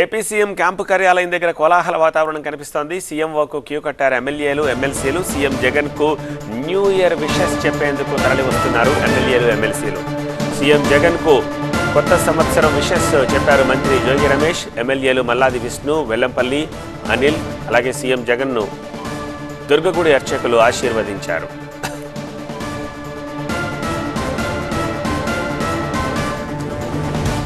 AP CM camp కార్యాలయం దగ్గర కోలాహల వాతావరణం కనిపిస్తోంది. సీఎంఓకు క్యూ కట్టారు ఎమ్మెల్యేలు, ఎమ్మెల్సీలు. సీఎం జగన్ కు న్యూ ఇయర్ విషెస్ చెప్పేందుకు తరలి వస్తున్నారు ఎమ్మెల్యేలు, ఎమ్మెల్సీలు. సీఎం జగన్ కు కొత్త సంవత్సరం విషెస్ చెప్పారు మంత్రి జోగి రమేష్. ఎమ్మెల్యేలు మల్లాది విష్ణు, వెల్లంపల్లి అనిల్, అలాగే సీఎం జగన్ ను దుర్గగుడి అర్చకులు ఆశీర్వదించారు.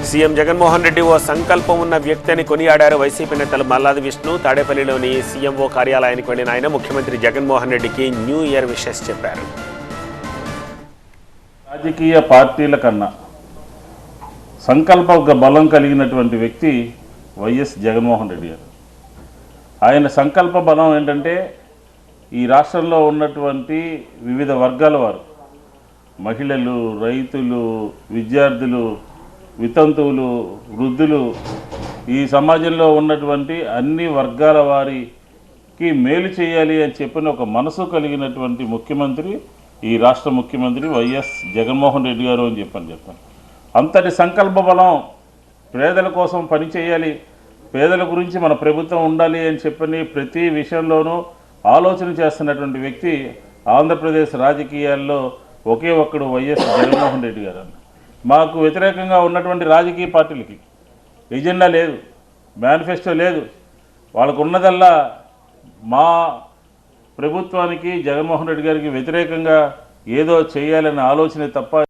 సీఎం జగన్మోహన్ రెడ్డి ఓ సంకల్పం ఉన్న వ్యక్తి అని కొనియాడారు వైసీపీ నేతలు మల్లాది విష్ణు. తాడేపల్లిలోని సీఎంఓ కార్యాలయానికి వెళ్లిన ఆయన ముఖ్యమంత్రి జగన్మోహన్ రెడ్డికి న్యూ ఇయర్ విషెస్ చెప్పారు. రాజకీయ పార్టీల కన్నా సంకల్ప బలం కలిగినటువంటి వ్యక్తి వైఎస్ జగన్మోహన్ రెడ్డి గారు. ఆయన సంకల్ప బలం ఏంటంటే ఈ రాష్ట్రంలో ఉన్నటువంటి వివిధ వర్గాల వారు, మహిళలు, రైతులు, విద్యార్థులు, వితంతువులు, వృద్ధులు, ఈ సమాజంలో ఉన్నటువంటి అన్ని వర్గాల వారికి మేలు చేయాలి అని చెప్పిన ఒక మనసు కలిగినటువంటి ముఖ్యమంత్రి ఈ రాష్ట్ర ముఖ్యమంత్రి వైఎస్ జగన్మోహన్ రెడ్డి గారు అని చెప్తాను. అంతటి సంకల్ప బలం, పేదల కోసం పనిచేయాలి, పేదల గురించి మన ప్రభుత్వం ఉండాలి అని చెప్పని ప్రతి విషయంలోనూ ఆలోచన చేస్తున్నటువంటి వ్యక్తి ఆంధ్రప్రదేశ్ రాజకీయాల్లో ఒకే ఒక్కడు వైఎస్ జగన్మోహన్ రెడ్డి గారు. మాకు వ్యతిరేకంగా ఉన్నటువంటి రాజకీయ పార్టీలకి ఎజెండా లేదు, మేనిఫెస్టో లేదు. వాళ్ళకు ఉన్నదల్లా మా ప్రభుత్వానికి, జగన్మోహన్ రెడ్డి గారికి వ్యతిరేకంగా ఏదో చేయాలనే ఆలోచనే తప్ప